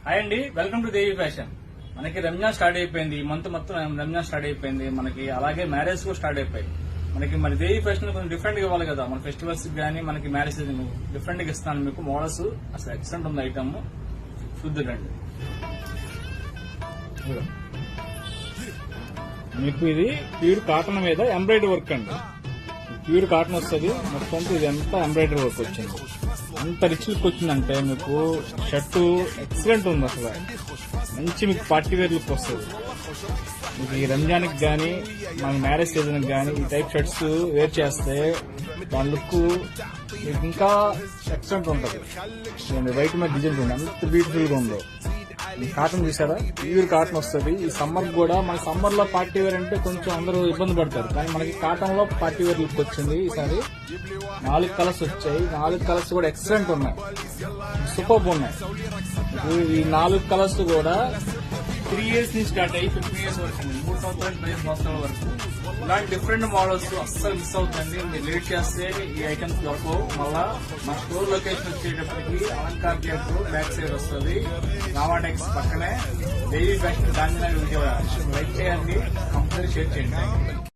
Hi అండి, welcome to Devi fashion. మనకి Ramzan start అయిపోయింది. ఈ మంత్ మొత్తం రంజాన్ స్టార్ట్ అయిపోయింది మనకి. అలాగే మ్యారేజ్ కూడా స్టార్ట్ అయిపోయి మనకి. మరి దేవి ఫ్యాషన్ కొంచెం డిఫరెంట్ గా ఇవ్వాలి కదా మన ఫెస్టివల్స్ కానీ మనకి మ్యారేజ్ డిఫరెంట్ గా ఇస్తాను మీకు. మోడల్స్ అసలు ఎక్సలెంట్ ఉంది ఐటమ్, చూద్దురండి. మీకు ఇది ప్యూర్ కాటన్ మీద ఎంబ్రాయిడరీ వర్క్ అండి. ప్యూర్ కాటన్ వస్తుంది మొత్తం. ఇది అంతా ఎంబ్రాయిడరీ వర్క్ వచ్చింది. అంత రిచ్ లుక్ వచ్చిందంటే మీకు షర్టు ఎక్సలెంట్ ఉంది. అసలు మంచి మీకు పార్టీ వేర్ లుక్ వస్తుంది. మీకు ఈ రంజాన్కి కానీ మన మ్యారేజ్ సీజన్కి కానీ ఈ టైప్ షర్ట్స్ వేర్ చేస్తే దాని లుక్ మీకు ఇంకా ఎక్సలెంట్ ఉంటుంది. వైట్ మీద డిజైన్ ఉంది, అంత బ్యూటిఫుల్ గా ఉందో. ఈ కాటన్ చూసారా, ప్యూర్ కాటన్ వస్తుంది. ఈ సమ్మర్ కూడా మన సమ్మర్ లో పార్టీ వేర్ అంటే కొంచెం అందరూ ఇబ్బంది పడతారు, కానీ మనకి కాటన్ లో పార్టీ వేర్ లుక్ వచ్చింది. ఈసారి 4 కలర్స్ వచ్చాయి. 4 కలర్స్ కూడా ఎక్సలెంట్ ఉన్నాయి, సూపర్ ఉన్నాయి. ఈ 4 కలర్స్ కూడా 3 years నుంచి స్టార్ట్ అయ్యి 15 years వరకు, 3 సంవత్సరాల 5 సంవత్సరాల వరకు ఇలాంటి డిఫరెంట్ మోడల్స్ అస్సలు మిస్ అవుతుంది. మీరు లేట్ చేస్తే ఈ ఐటమ్స్ దొరకవు. మళ్ళా మా స్టోర్ లొకేషన్ వచ్చేటప్పటికి అలంకార్ థియేటర్ బ్యాక్ సైడ్ వస్తుంది, రామాటెక్స్ పక్కనే దేవి ఫ్యాషన్, గాంధీనగర్, విజయవాడ. లైక్ చేయండి, కంపల్సరీ షేర్ చేయండి.